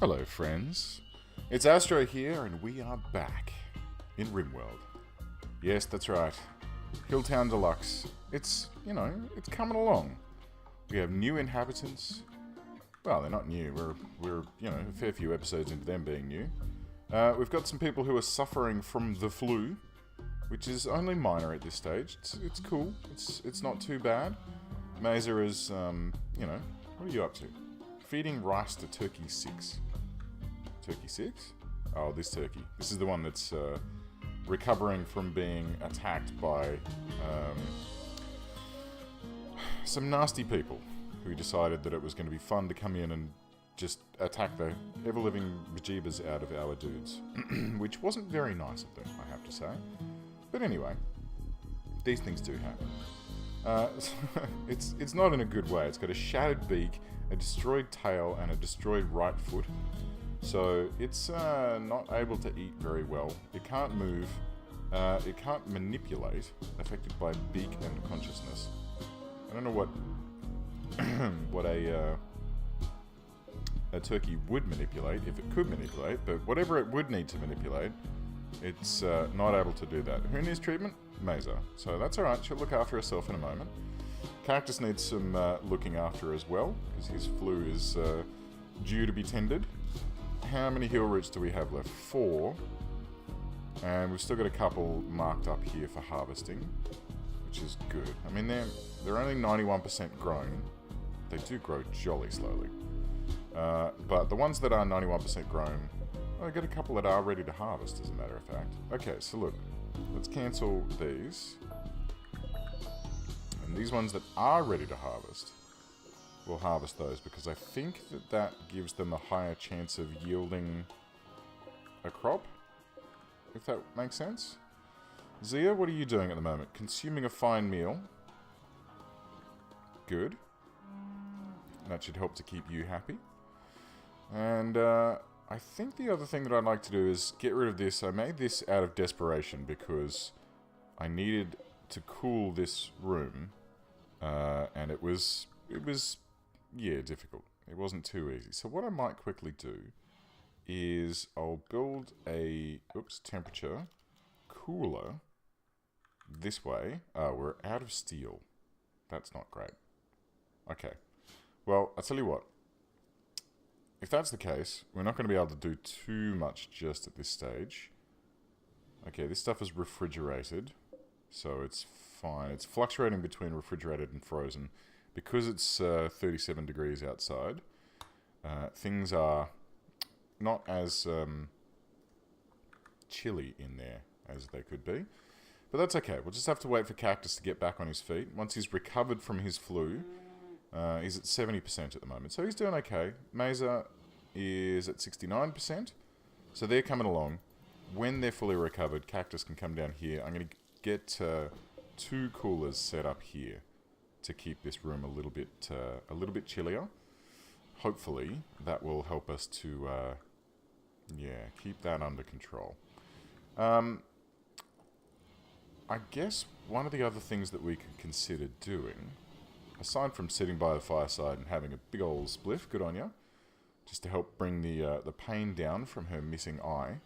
Hello, friends. It's Astro here, and we are back in Rimworld. Yes, that's right. Hilltown Deluxe. It's coming along. We have new inhabitants. Well, they're not new. We're a fair few episodes into them being new. We've got some people who are suffering from the flu, which is only minor at this stage. It's cool. It's not too bad. Mesa is, what are you up to? Feeding rice to Turkey 6. Turkey 6? Oh, this turkey. This is the one that's recovering from being attacked by some nasty people who decided that it was going to be fun to come in and just attack the ever-living bejeebers out of our dudes. Which wasn't very nice of them, I have to say. But anyway, these things do happen. It's not in a good way. It's got a shattered beak, a destroyed tail, and a destroyed right foot. So it's not able to eat very well. It can't move. It can't manipulate, affected by beak and consciousness. I don't know what what a turkey would manipulate, if it could manipulate, but whatever it would need to manipulate, it's not able to do that. Who needs treatment? Mesa. So that's alright, she'll look after herself in a moment. Cactus needs some looking after as well, because his flu is due to be tended. How many heal roots do we have left? 4. And we've still got a couple marked up here for harvesting, which is good. I mean, they're only 91% grown. They do grow jolly slowly. But the ones that are 91% grown, I've got a couple that are ready to harvest, as a matter of fact. Okay, so look, let's cancel these. And these ones that are ready to harvest, we'll harvest those, because I think that gives them a higher chance of yielding a crop, if that makes sense. Zia, what are you doing at the moment? Consuming a fine meal. Good. That should help to keep you happy. And I think the other thing that I'd like to do is get rid of this. I made this out of desperation because I needed to cool this room, and it was difficult. It wasn't too easy. So what I might quickly do is I'll build a temperature cooler this way. We're out of steel. That's not great. Okay. Well, I'll tell you what. If that's the case, we're not going to be able to do too much just at this stage. Okay, this stuff is refrigerated, so it's fine. It's fluctuating between refrigerated and frozen. Because it's 37 degrees outside, things are not as chilly in there as they could be. But that's okay. We'll just have to wait for Cactus to get back on his feet. Once he's recovered from his flu, he's at 70% at the moment. So he's doing okay. Mesa is at 69%. So they're coming along. When they're fully recovered, Cactus can come down here. I'm going to get 2 coolers set up here to keep this room a little bit chillier. Hopefully, that will help us to, keep that under control. I guess one of the other things that we could consider doing, aside from sitting by the fireside and having a big old spliff, good on you, just to help bring the pain down from her missing eye,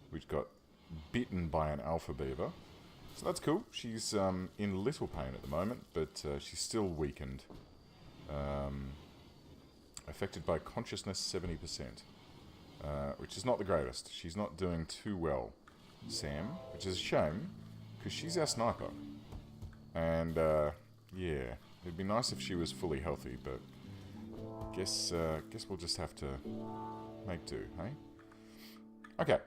which got bitten by an alpha beaver. So that's cool. She's in little pain at the moment, but she's still weakened. Affected by consciousness 70%, which is not the greatest. She's not doing too well, Sam, which is a shame, because she's our sniper. And, it'd be nice if she was fully healthy, but guess we'll just have to make do, hey? Okay.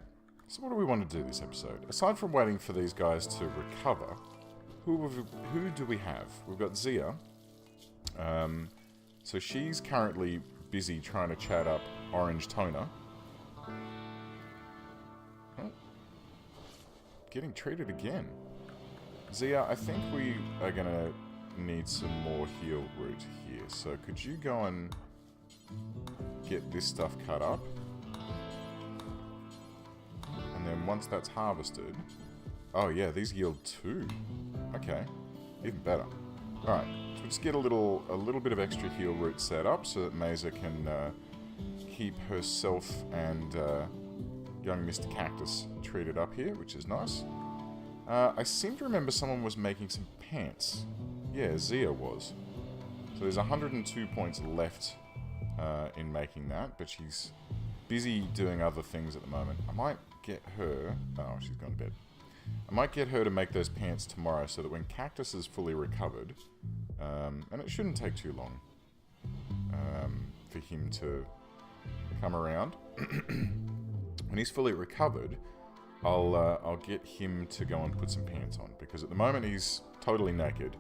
So what do we want to do this episode? Aside from waiting for these guys to recover, who do we have? We've got Zia. So she's currently busy trying to chat up Orange Toner. Oh. Getting treated again. Zia, I think we are going to need some more heal root here. So could you go and get this stuff cut up? And then once that's harvested... Oh yeah, these yield 2. Okay, even better. Alright, so just get a little bit of extra heal root set up so that Mesa can keep herself and young Mr. Cactus treated up here, which is nice. I seem to remember someone was making some pants. Yeah, Zia was. So there's 102 points left in making that, but she's busy doing other things at the moment. I might get her... Oh, she's gone to bed. I might get her to make those pants tomorrow so that when Cactus is fully recovered, and it shouldn't take too long for him to come around. When he's fully recovered, I'll get him to go and put some pants on, because at the moment he's totally naked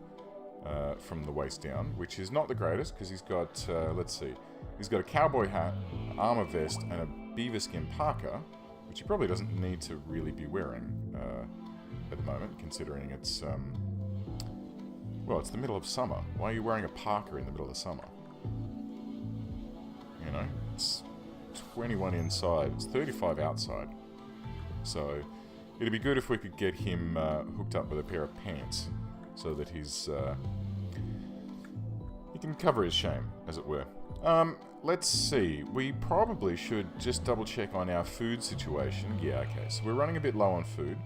from the waist down, which is not the greatest, because he's got, let's see, he's got a cowboy hat, an armor vest, and a beaver skin parka, which he probably doesn't need to really be wearing at the moment, considering it's, well, it's the middle of summer. Why are you wearing a parka in the middle of summer? You know, it's 21 inside, it's 35 outside. So, it'd be good if we could get him hooked up with a pair of pants, so that he's, he can cover his shame, as it were. Let's see, we probably should just double check on our food situation. Yeah, okay, so we're running a bit low on food.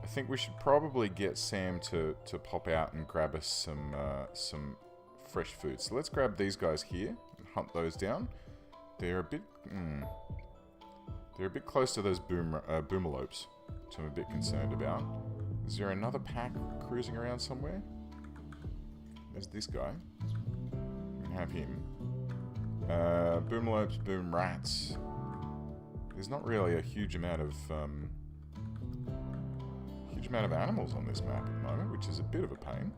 I think we should probably get Sam to pop out and grab us some fresh food. So let's grab these guys here and hunt those down. They're a bit, they're a bit close to those boomalopes, which I'm a bit concerned about. Is there another pack cruising around somewhere? There's this guy. We can have him. Boomalopes, boom rats. There's not really a huge amount of animals on this map at the moment, which is a bit of a pain.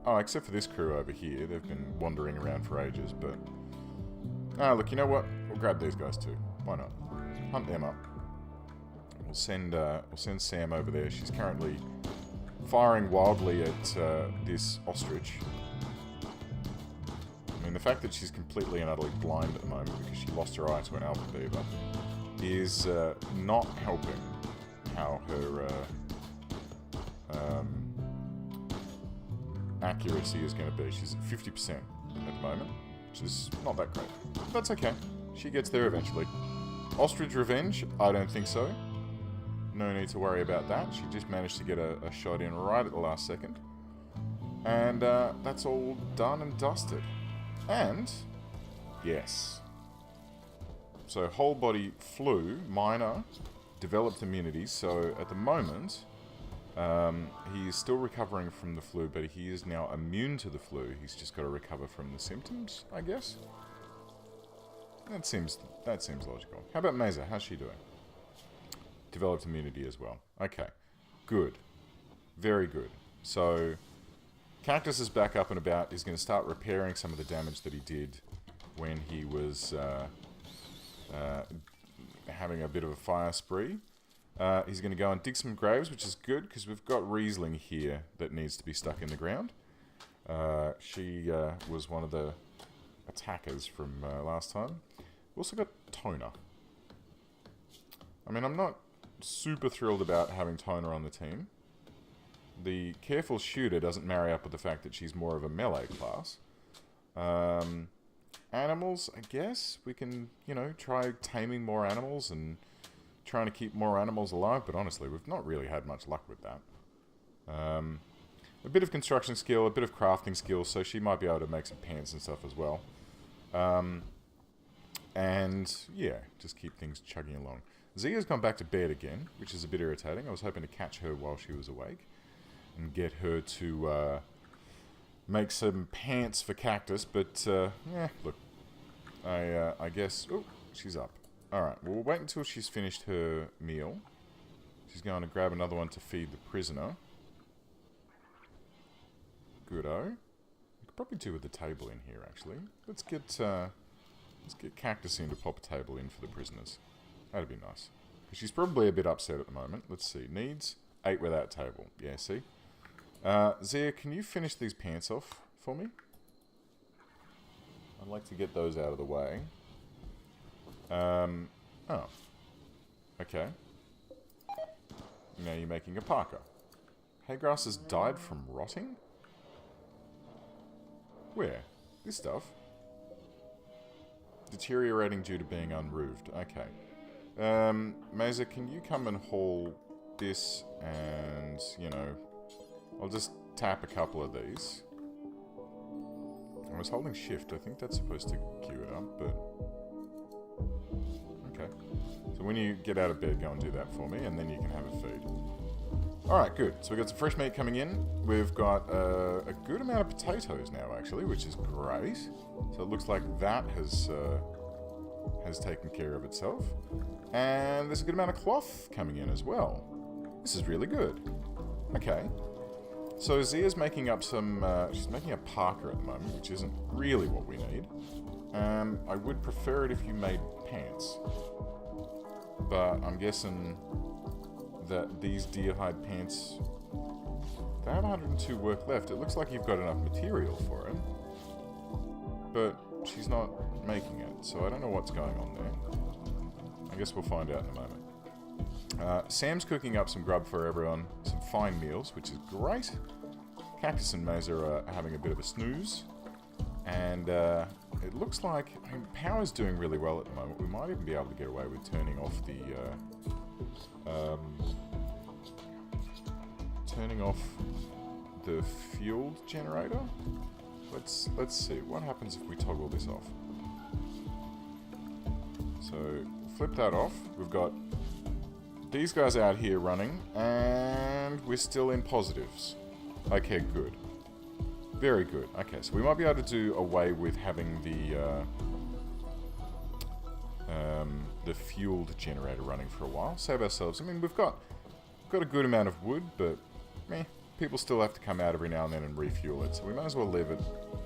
Oh, except for this crew over here. They've been wandering around for ages, but... look, you know what? We'll grab these guys too. Why not? Hunt them up. We'll send Sam over there. She's currently firing wildly at this ostrich. I mean, the fact that she's completely and utterly blind at the moment because she lost her eye to an alpha beaver is not helping how her accuracy is going to be. She's at 50% at the moment, which is not that great. But that's okay. She gets there eventually. Ostrich revenge? I don't think so. No need to worry about that. She just managed to get a shot in right at the last second. And that's all done and dusted. And, yes. So whole body flu, minor, developed immunity. So at the moment, he is still recovering from the flu, but he is now immune to the flu. He's just got to recover from the symptoms, I guess. That seems logical. How about Mesa? How's she doing? Developed immunity as well. Okay, good, very good. So Cactus is back up and about. He's going to start repairing some of the damage that he did when he was having a bit of a fire spree. He's going to go and dig some graves, which is good because we've got Riesling here that needs to be stuck in the ground. She was one of the attackers from last time. We've also got Toner. I mean, I'm not super thrilled about having Toner on the team. The careful shooter doesn't marry up with the fact that she's more of a melee class. Animals, I guess. We can, you know, try taming more animals and trying to keep more animals alive, but honestly, we've not really had much luck with that. A bit of construction skill, a bit of crafting skill, so she might be able to make some pants and stuff as well. And, yeah, just keep things chugging along. Zia's gone back to bed again, which is a bit irritating. I was hoping to catch her while she was awake and get her to make some pants for Cactus, but, yeah, look, I guess... Oh, she's up. Alright, well, we'll wait until she's finished her meal. She's going to grab another one to feed the prisoner. Good-o. We could probably do with the table in here, actually. Let's get Cactus in to pop a table in for the prisoners. That'd be nice. She's probably a bit upset at the moment. Let's see. Needs 8 without table. Yeah, see? Zia, can you finish these pants off for me? I'd like to get those out of the way. Oh. Okay. Now you're making a parka. Haygrass has died from rotting? Where? This stuff? Deteriorating due to being unroofed. Okay. Mesa, can you come and haul this and, you know, I'll just tap a couple of these. I was holding shift. I think that's supposed to queue it up, but... Okay. So when you get out of bed, go and do that for me, and then you can have a feed. Alright, good. So we've got some fresh meat coming in. We've got a good amount of potatoes now, actually, which is great. So it looks like that has taken care of itself. And there's a good amount of cloth coming in as well. This is really good. Okay. So Zia's making up some... she's making a parka at the moment, which isn't really what we need. I would prefer it if you made pants. But I'm guessing that these deer hide pants... They have 102 work left. It looks like you've got enough material for it. But she's not making it, so I don't know what's going on there. I guess we'll find out in a moment. Sam's cooking up some grub for everyone, some fine meals, which is great. Cactus and Mesa are having a bit of a snooze. And it looks like, I mean, Power's doing really well at the moment. We might even be able to get away with turning off the fuel generator. Let's see, what happens if we toggle this off? So, flip that off. We've got these guys out here running, and we're still in positives. Okay, good. Very good. Okay, so we might be able to do away with having the fueled generator running for a while. Save ourselves. I mean, we've got a good amount of wood, but people still have to come out every now and then and refuel it. So we might as well leave it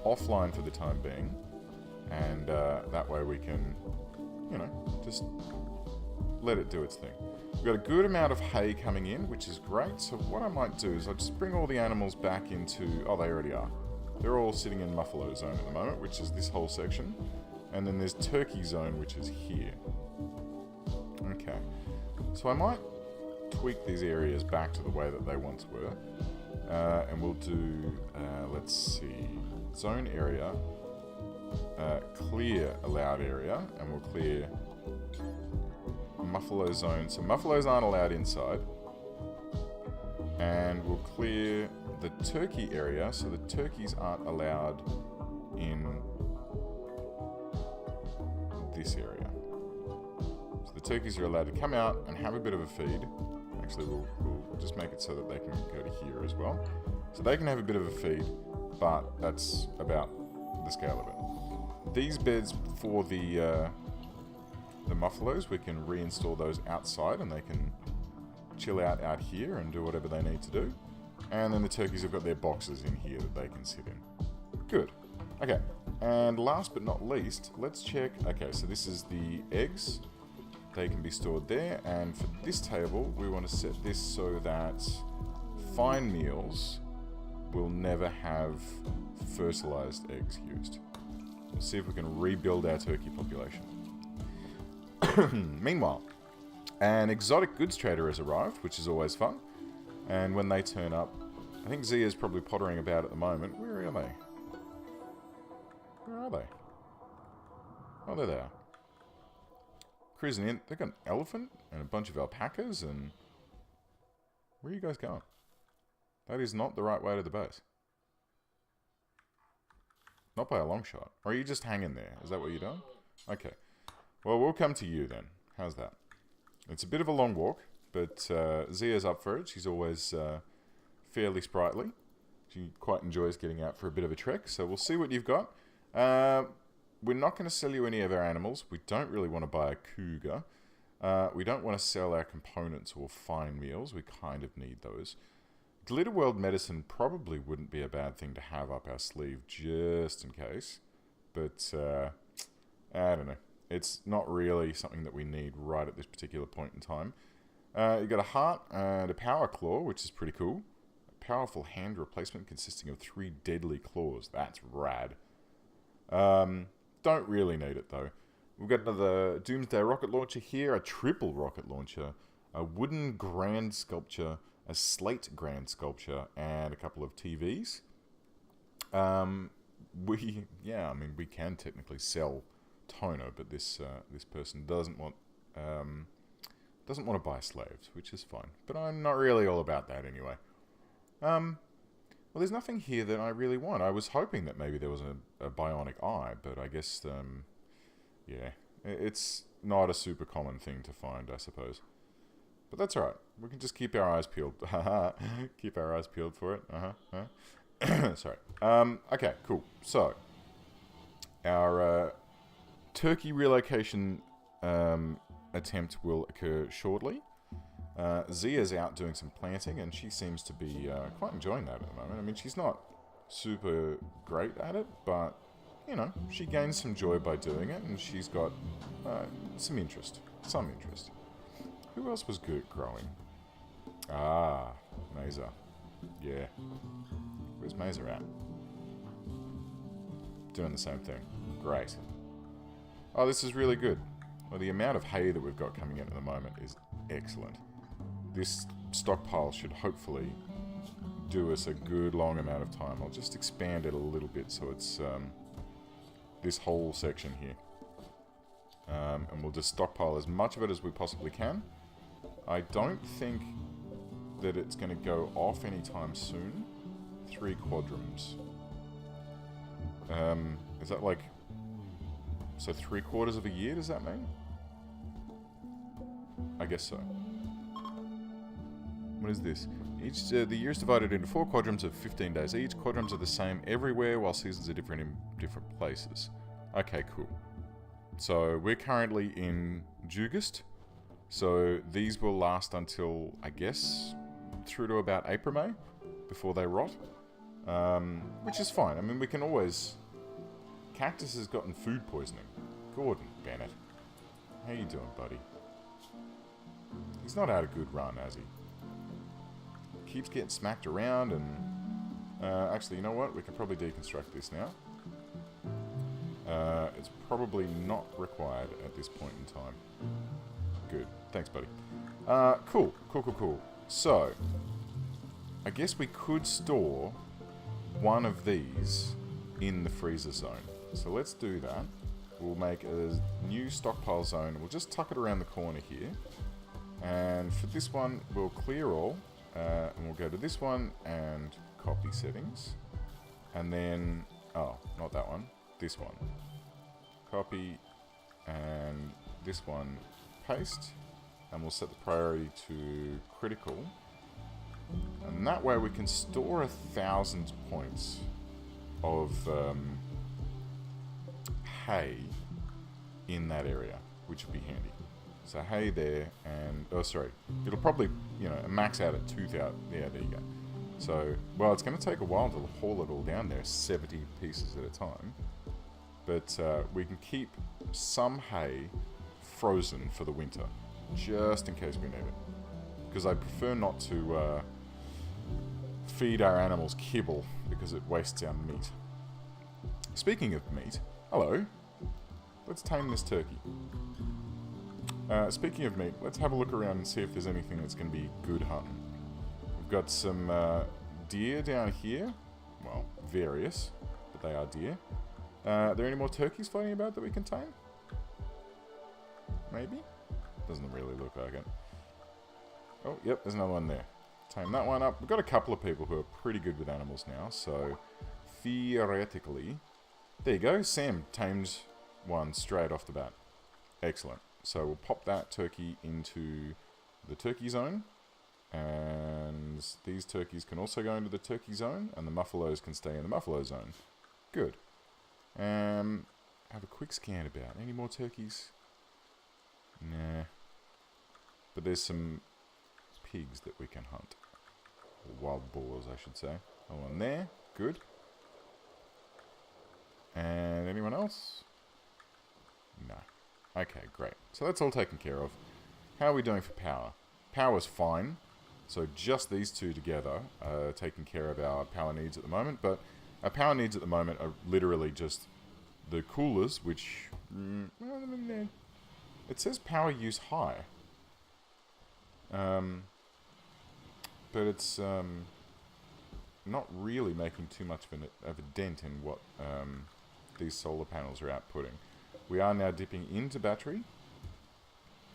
offline for the time being, and that way we can, you know, just let it do its thing. We've got a good amount of hay coming in, which is great. So what I might do is I'll just bring all the animals back into... Oh, they already are. They're all sitting in Muffalo Zone at the moment, which is this whole section. And then there's Turkey Zone, which is here. Okay. So I might tweak these areas back to the way that they once were. And we'll do... let's see... Zone area. Clear allowed area. And we'll clear... Muffalo Zone. So Muffalos aren't allowed inside. And we'll clear the turkey area, so the turkeys aren't allowed in this area. So the turkeys are allowed to come out and have a bit of a feed. Actually, we'll just make it so that they can go to here as well. So they can have a bit of a feed, but that's about the scale of it. These beds for the muffalos, we can reinstall those outside and they can chill out here and do whatever they need to do. And then the turkeys have got their boxes in here that they can sit in. Good. Okay, and last but not least, let's check... Okay, so this is the eggs. They can be stored there, and for this table, we want to set this so that fine meals will never have fertilized eggs used. We'll see if we can rebuild our turkey population. Meanwhile, an exotic goods trader has arrived, which is always fun. And when they turn up, I think Zia's probably pottering about at the moment. Where are they? Where are they? Oh, there they are. Cruising in. They've got an elephant and a bunch of alpacas and... Where are you guys going? That is not the right way to the base. Not by a long shot. Or are you just hanging there? Is that what you're doing? Okay. Well, we'll come to you then. How's that? It's a bit of a long walk, but Zia's up for it. She's always fairly sprightly. She quite enjoys getting out for a bit of a trek, so we'll see what you've got. We're not going to sell you any of our animals. We don't really want to buy a cougar. We don't want to sell our components or fine meals. We kind of need those. Glitter World medicine probably wouldn't be a bad thing to have up our sleeve just in case. But, I don't know. It's not really something that we need right at this particular point in time. You've got a heart and a power claw, which is pretty cool. A powerful hand replacement consisting of 3 deadly claws. That's rad. Don't really need it, though. We've got another Doomsday rocket launcher here, a triple rocket launcher, a wooden grand sculpture, a slate grand sculpture, and a couple of TVs. We can technically sell toner, but this this person doesn't want to buy slaves, which is fine. But I'm not really all about that anyway. Well, there's nothing here that I really want. I was hoping that maybe there was a bionic eye, but I guess, yeah, it's not a super common thing to find, I suppose. But that's alright. We can just keep our eyes peeled. Keep our eyes peeled for it. Sorry. Okay, cool. So, our turkey relocation attempt will occur shortly. Zia's out doing some planting, and she seems to be quite enjoying that at the moment. I mean, she's not super great at it, but, you know, she gains some joy by doing it, and she's got some interest. Some interest. Who else was good at growing? Ah, Mesa. Yeah. Where's Mesa at? Doing the same thing. Great. Oh, this is really good. Well, the amount of hay that we've got coming in at the moment is excellent. This stockpile should hopefully do us a good long amount of time. I'll just expand it a little bit so it's this whole section here. And we'll just stockpile as much of it as we possibly can. I don't think that it's going to go off anytime soon. 3 quadrums. Is that like... So 3/4 of a year, does that mean? I guess so. What is this? The year is divided into 4 quadrants of 15 days each. Quadrants are the same everywhere, while seasons are different in different places. Okay, cool. So we're currently in Jugust. So these will last until, I guess, through to about April, May, before they rot. Which is fine. I mean, we can always... Cactus has gotten food poisoning. Gordon Bennett. How you doing, buddy? He's not had a good run, has he? Keeps getting smacked around and... actually, you know what? We can probably deconstruct this now. It's probably not required at this point in time. Good. Thanks, buddy. Cool. Cool. So, I guess we could store one of these in the freezer zone. So let's do that. We'll make a new stockpile zone. We'll just tuck it around the corner here. And for this one, we'll clear all. And we'll go to this one and copy settings. And then, oh, not that one. This one. Copy. And this one, paste. And we'll set the priority to critical. And that way we can store 1,000 points of hay in that area, which would be handy. So hay there, and oh sorry, it'll probably, you know, max out at 2,000. Yeah, there you go. So, well, it's going to take a while to haul it all down there, 70 pieces at a time. But we can keep some hay frozen for the winter, just in case we need it. Because I prefer not to feed our animals kibble, because it wastes our meat. Speaking of meat, hello. Let's tame this turkey. Speaking of meat, let's have a look around and see if there's anything that's going to be good hunting. We've got some deer down here. Well, various, but they are deer. Are there any more turkeys floating about that we can tame? Maybe? Doesn't really look like it. Oh, yep, there's another one there. Tame that one up. We've got a couple of people who are pretty good with animals now, so theoretically... There you go, Sam tamed one straight off the bat. Excellent. So we'll pop that turkey into the turkey zone, and these turkeys can also go into the turkey zone, and the muffalos can stay in the muffalo zone. Good. Have a quick scan about. Any more turkeys? Nah. But there's some pigs that we can hunt. Or wild boars, I should say. One there. Good. And anyone else? No. Okay, great. So that's all taken care of. How are we doing for power? Power's fine. So just these two together are taking care of our power needs at the moment. But our power needs at the moment are literally just the coolers, which... it says power use high. But it's not really making too much of a dent in what these solar panels are outputting. We are now dipping into battery.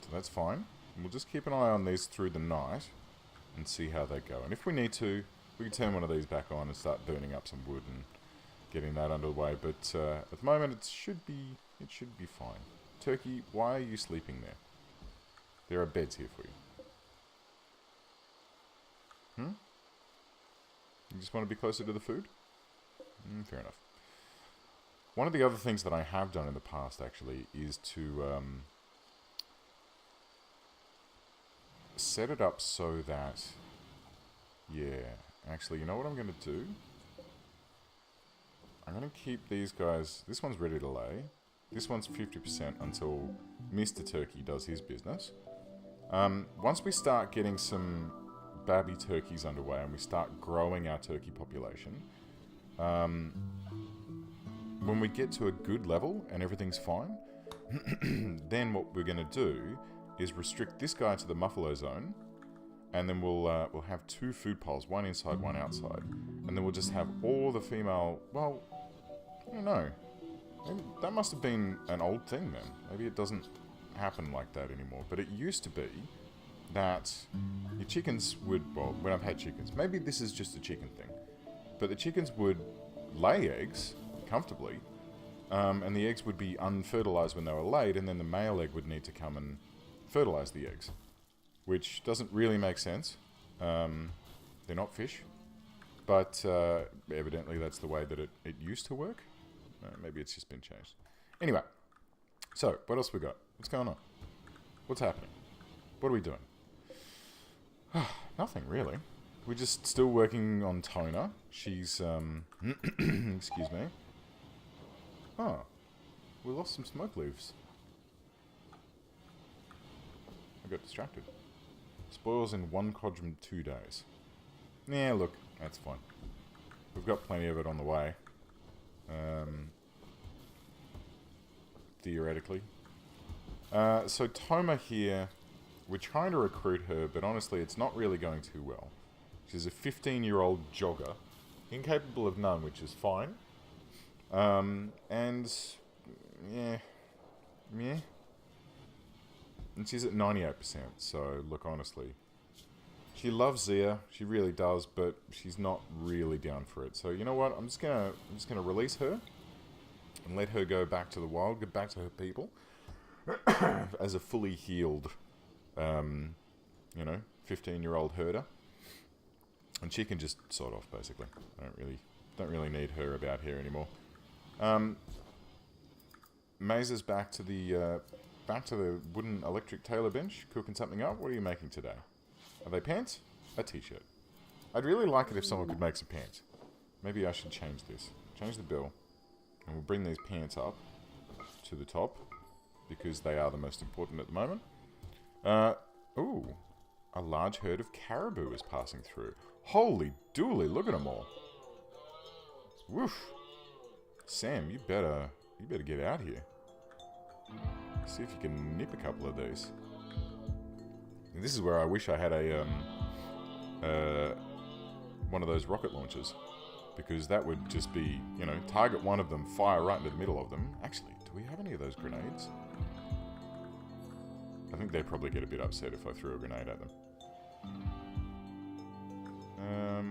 So that's fine. And we'll just keep an eye on these through the night and see how they go. And if we need to, we can turn one of these back on and start burning up some wood and getting that underway. But at the moment, it should be fine. Turkey, why are you sleeping there? There are beds here for you. You just want to be closer to the food? Fair enough. One of the other things that I have done in the past, actually, is to set it up so that... Yeah, actually, you know what I'm going to do? I'm going to keep these guys... This one's ready to lay. This one's 50% until Mr. Turkey does his business. Once we start getting some babby turkeys underway and we start growing our turkey population, when we get to a good level and everything's fine, then what we're going to do is restrict this guy to the muffalo zone, and then we'll have 2 food piles, one inside, one outside, and then we'll just have all the female... Well, I don't know. Maybe that must have been an old thing then. Maybe it doesn't happen like that anymore. But it used to be that your chickens would... Well, when I've had chickens, maybe this is just a chicken thing, but the chickens would lay eggs comfortably, and the eggs would be unfertilized when they were laid, and then the male egg would need to come and fertilize the eggs, which doesn't really make sense. They're not fish, but evidently that's the way that it used to work. Maybe it's just been changed. Anyway, so what else we got? What's going on? What's happening? What are we doing? Nothing really. We're just still working on Toner. She's excuse me. Oh, we lost some smoke leaves. I got distracted. Spoils in 1 quadrant 2 days. Yeah, look, that's fine. We've got plenty of it on the way. Theoretically. So Toma here, we're trying to recruit her, but honestly it's not really going too well. She's a 15-year-old jogger, incapable of none, which is fine. And yeah. And she's at 98%, so look, honestly, she loves Zia, she really does, but she's not really down for it. So you know what? I'm just gonna release her and let her go back to the wild, get back to her people, as a fully healed, 15-year-old herder, and she can just sort off basically. I don't really need her about here anymore. Maze's back to the wooden electric tailor bench, cooking something up. What are you making today? Are they pants? A t-shirt. I'd really like it if someone could make some pants. Maybe I should change this. Change the bill. And we'll bring these pants up to the top, because they are the most important at the moment. Ooh. A large herd of caribou is passing through. Holy dooly, look at them all. Woof. Sam, you better get out here. See if you can nip a couple of these. And this is where I wish I had a one of those rocket launchers, because that would just be, target one of them, fire right into the middle of them. Actually, do we have any of those grenades? I think they'd probably get a bit upset if I threw a grenade at them. I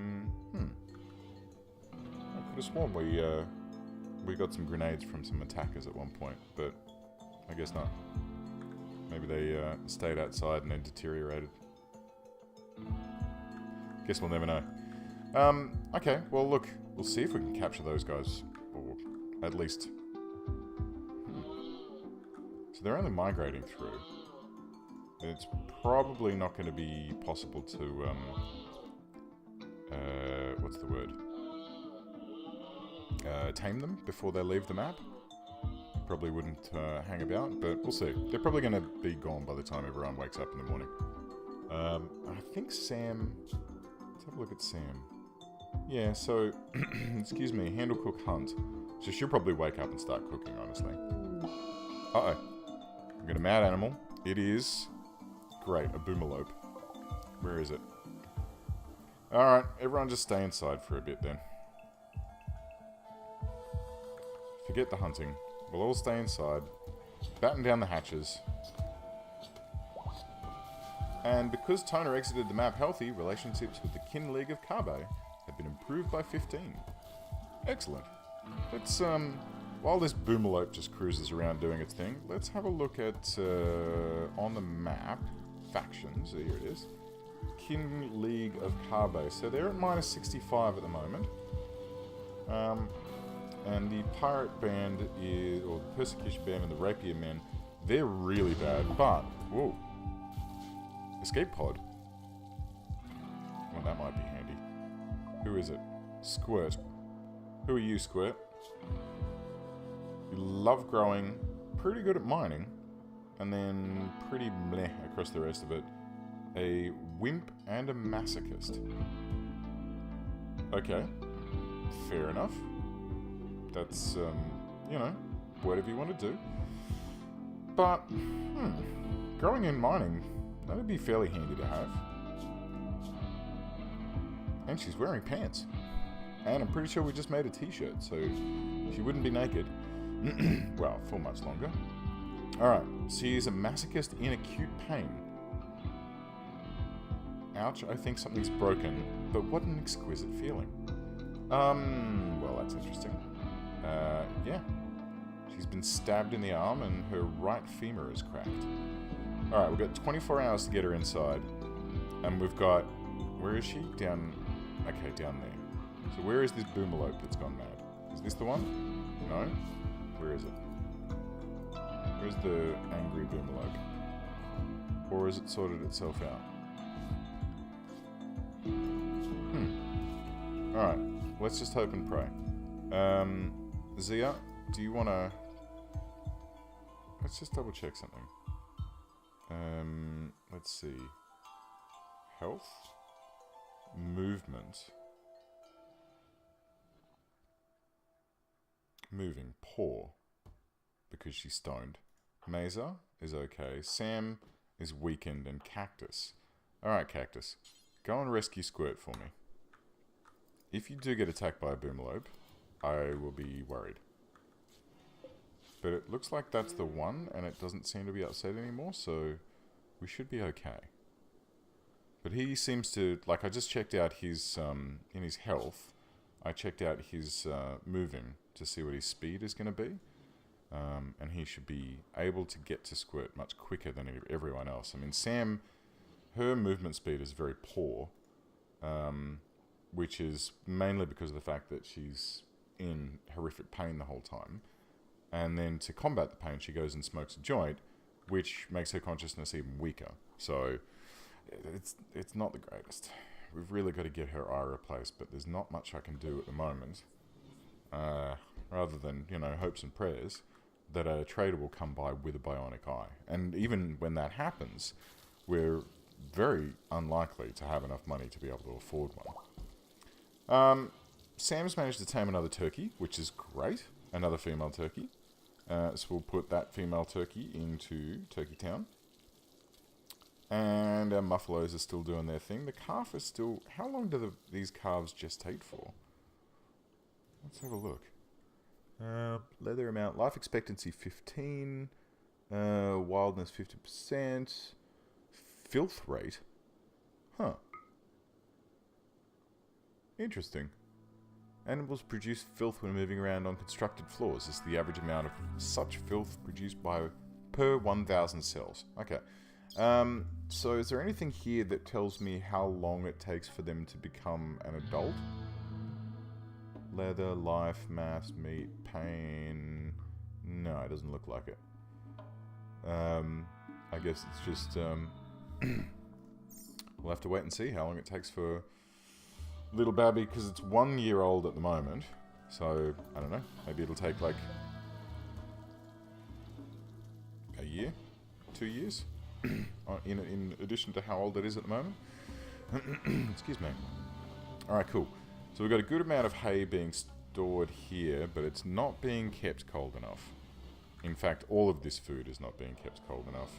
could have sworn we got some grenades from some attackers at one point, but I guess not. Maybe they stayed outside and then deteriorated. Guess we'll never know. Okay, well look, we'll see if we can capture those guys, or at least... So they're only migrating through. And it's probably not going to be possible to, what's the word? Tame them before they leave the map. Probably wouldn't hang about, but we'll see. They're probably going to be gone by the time everyone wakes up in the morning. I think Sam... Let's have a look at Sam. Yeah, so... excuse me, handle, cook, hunt. So she'll probably wake up and start cooking, honestly. Uh-oh. I've got a mad animal. It is... Great, a boomalope. Where is it? Alright, everyone just stay inside for a bit then. Forget the hunting. We'll all stay inside. Batten down the hatches. And because Toner exited the map healthy, relationships with the kin league of Carbo have been improved by 15. Excellent. Let's, while this boomalope just cruises around doing its thing, let's have a look at, on the map, factions. Here it is. Kin League of Carbo. So they're at minus 65 at the moment. And the Pirate Band is, or the Persecution Band and the Rapier Men, they're really bad, but, whoa. Escape pod? Well, that might be handy. Who is it? Squirt. Who are you, Squirt? You love growing, pretty good at mining, and then pretty bleh across the rest of it. A wimp and a masochist. Okay. Fair enough. That's, you know, whatever you want to do. But, growing and mining, that'd be fairly handy to have. And she's wearing pants. And I'm pretty sure we just made a t-shirt, so she wouldn't be naked. Well, for much longer. Alright, she's a masochist in acute pain. Ouch, I think something's broken, but what an exquisite feeling. Well, that's interesting. Yeah. She's been stabbed in the arm and her right femur is cracked. Alright, we've got 24 hours to get her inside. And we've got... Where is she? Down... Okay, down there. So where is this boomalope that's gone mad? Is this the one? No? Where is it? Where's the angry boomalope? Or has it sorted itself out? Alright, let's just hope and pray. Zia, do you want to... Let's just double check something. Let's see. Health? Movement. Moving. Poor. Because she's stoned. Mesa is okay. Sam is weakened. And Cactus. Alright, Cactus. Go and rescue Squirt for me. If you do get attacked by a boomalope, I will be worried. But it looks like that's the one, and it doesn't seem to be upset anymore, so we should be okay. But he seems to, like, I just checked out his, in his health, I checked out his moving to see what his speed is going to be. And he should be able to get to Squirt much quicker than everyone else. I mean, Sam, her movement speed is very poor, which is mainly because of the fact that she's in horrific pain the whole time. And then to combat the pain, she goes and smokes a joint, which makes her consciousness even weaker. So it's not the greatest. We've really got to get her eye replaced, but there's not much I can do at the moment. Rather than, you know, hopes and prayers that a trader will come by with a bionic eye. And even when that happens, we're very unlikely to have enough money to be able to afford one. Sam's managed to tame another turkey, which is great. Another female turkey. So we'll put that female turkey into Turkey Town. And our muffaloes are still doing their thing. The calf is still... How long do these calves gestate for? Let's have a look. Leather amount. Life expectancy 15. Wildness 50%. Filth rate. Huh. Interesting. Animals produce filth when moving around on constructed floors. This is the average amount of such filth produced per 1,000 cells. Okay. So is there anything here that tells me how long it takes for them to become an adult? Leather, life, mass, meat, pain... No, it doesn't look like it. I guess it's just... we'll have to wait and see how long it takes for little Babby, because it's 1 year old at the moment. So, I don't know. Maybe it'll take like a year? 2 years? in addition to how old it is at the moment. Excuse me. Alright, cool. So we've got a good amount of hay being stored here, but it's not being kept cold enough. In fact, all of this food is not being kept cold enough.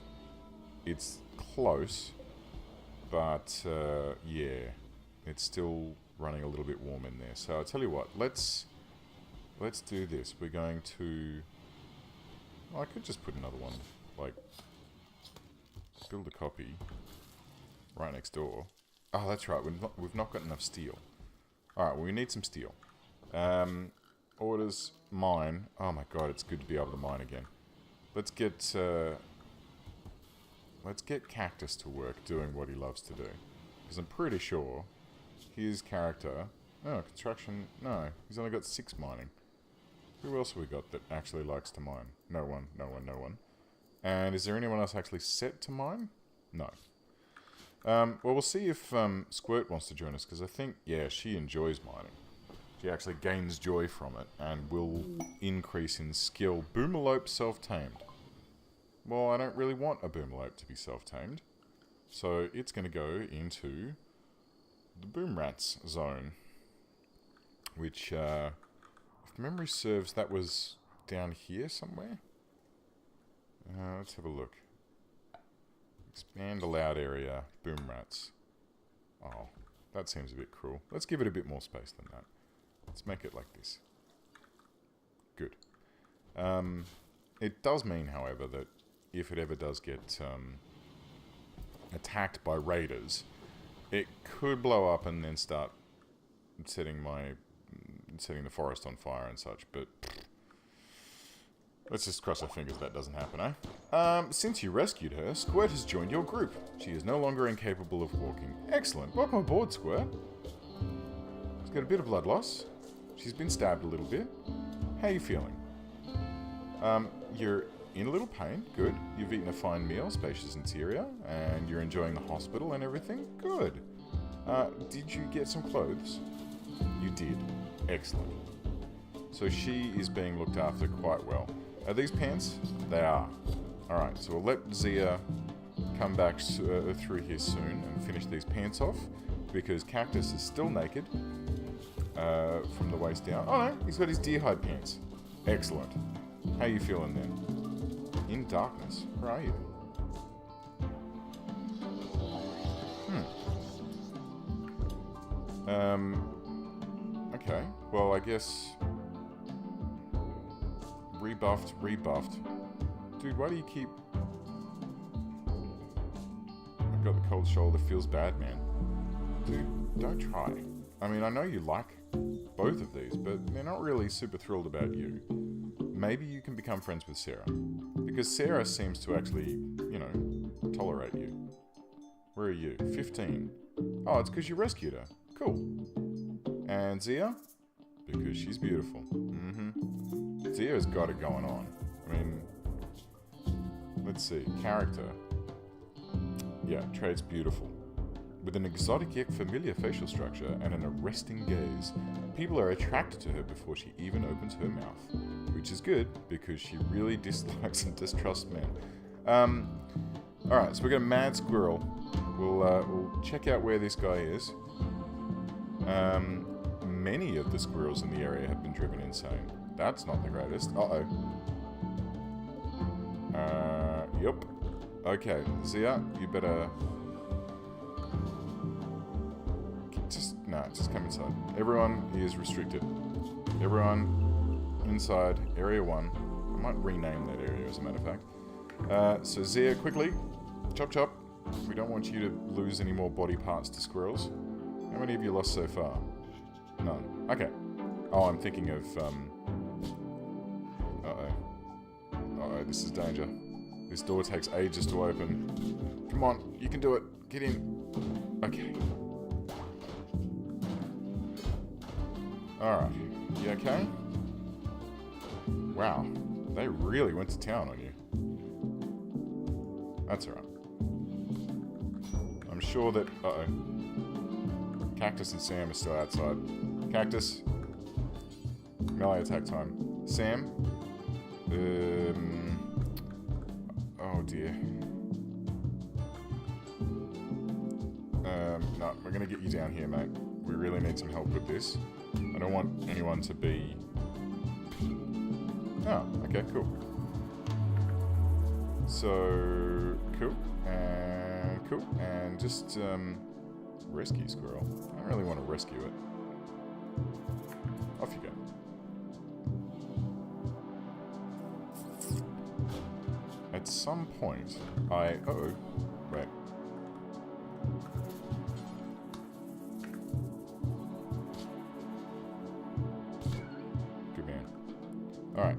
It's close, but yeah, it's still running a little bit warm in there. So I'll tell you what, let's do this. We're going to I could just put another one, like, build a copy right next door. Oh, that's right, we've not got enough steel. Alright, well, we need some steel. Orders, mine. Oh my god, it's good to be able to mine again. Let's get Cactus to work doing what he loves to do. Because I'm pretty sure his character... Oh, construction... No, he's only got 6 mining. Who else have we got that actually likes to mine? No one, no one, no one. And is there anyone else actually set to mine? No. Well, we'll see if Squirt wants to join us, because I think, yeah, she enjoys mining. She actually gains joy from it, and will increase in skill. Boomalope self-tamed. Well, I don't really want a Boomalope to be self-tamed. So it's going to go into the Boom Rats zone. Which, if memory serves, that was down here somewhere. Let's have a look. Expand allowed area, Boom Rats. Oh, that seems a bit cruel. Let's give it a bit more space than that. Let's make it like this. Good. It does mean, however, that if it ever does get attacked by raiders, it could blow up and then start setting the forest on fire and such, but let's just cross our fingers that doesn't happen, eh? Since you rescued her, Squirt has joined your group. She is no longer incapable of walking. Excellent. Welcome aboard, Squirt. She's got a bit of blood loss. She's been stabbed a little bit. How are you feeling? You're in a little pain. Good. You've eaten a fine meal, spacious interior, and you're enjoying the hospital and everything. Good. Did you get some clothes? You did. Excellent. So she is being looked after quite well. Are these pants? They are. Alright, so we'll let Zia come back through here soon and finish these pants off, because Cactus is still naked from the waist down. Oh no, he's got his deer hide pants. Excellent. How are you feeling then? In darkness. Where are you? Okay, well I guess... Rebuffed. Dude, why do you keep... I've got the cold shoulder, feels bad, man. Dude, don't try. I mean, I know you like both of these, but they're not really super thrilled about you. Maybe you can become friends with Sarah. Because Sarah seems to actually, you know, tolerate you. Where are you? 15. Oh, it's because you rescued her. Cool. And Zia? Because she's beautiful. Zia's got it going on. I mean, let's see. Character. Yeah, trait's beautiful. With an exotic yet familiar facial structure and an arresting gaze, people are attracted to her before she even opens her mouth. Which is good, because she really dislikes and distrusts men. Alright, so we got a mad squirrel. We'll check out where this guy is. Many of the squirrels in the area have been driven insane. That's not the greatest. Uh-oh. Yep. Okay, Zia, you better... Just come inside. Everyone is restricted. Everyone inside Area 1. I might rename that area, as a matter of fact. So Zia, quickly, chop. We don't want you to lose any more body parts to squirrels. How many have you lost so far? None. Okay. Oh, I'm thinking of, Uh-oh, this is danger. This door takes ages to open. Come on, you can do it. Get in. Okay. Alright. You okay? Wow. They really went to town on you. That's alright. I'm sure that... Uh-oh. Cactus and Sam are still outside. Cactus. Melee attack time. Sam. Oh dear. No, we're gonna get you down here, mate. We really need some help with this. I don't want anyone to be... Oh, okay, cool. So, cool. And just, rescue squirrel. I don't really want to rescue it. Off you go. at some point, uh-oh. Right. Good man. Alright.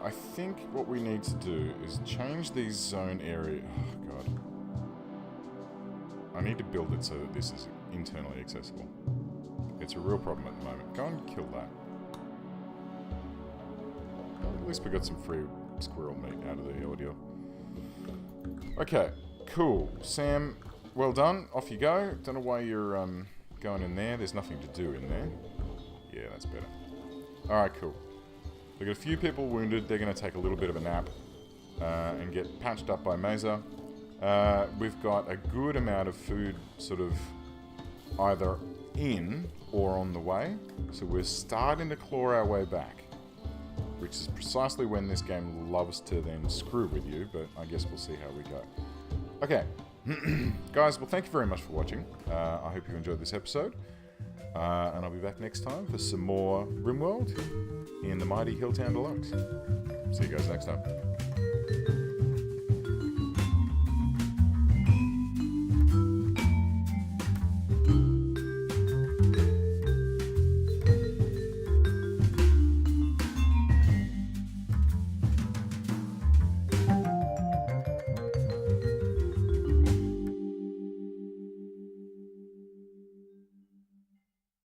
I think what we need to do is change these zone area... Oh, God. I need to build it so that this is internally accessible. It's a real problem at the moment. Go and kill that. At least we got some free squirrel meat out of the ordeal. Okay, cool. Sam, well done. Off you go. Don't know why you're going in there. There's nothing to do in there. Yeah, that's better. Alright, cool. We've got a few people wounded. They're going to take a little bit of a nap and get patched up by Mesa. We've got a good amount of food sort of either in or on the way. So we're starting to claw our way back. Which is precisely when this game loves to then screw with you, but I guess we'll see how we go. Okay. Guys, well thank you very much for watching. I hope you enjoyed this episode. And I'll be back next time for some more Rimworld in the mighty Hilltown Deluxe. See you guys next time.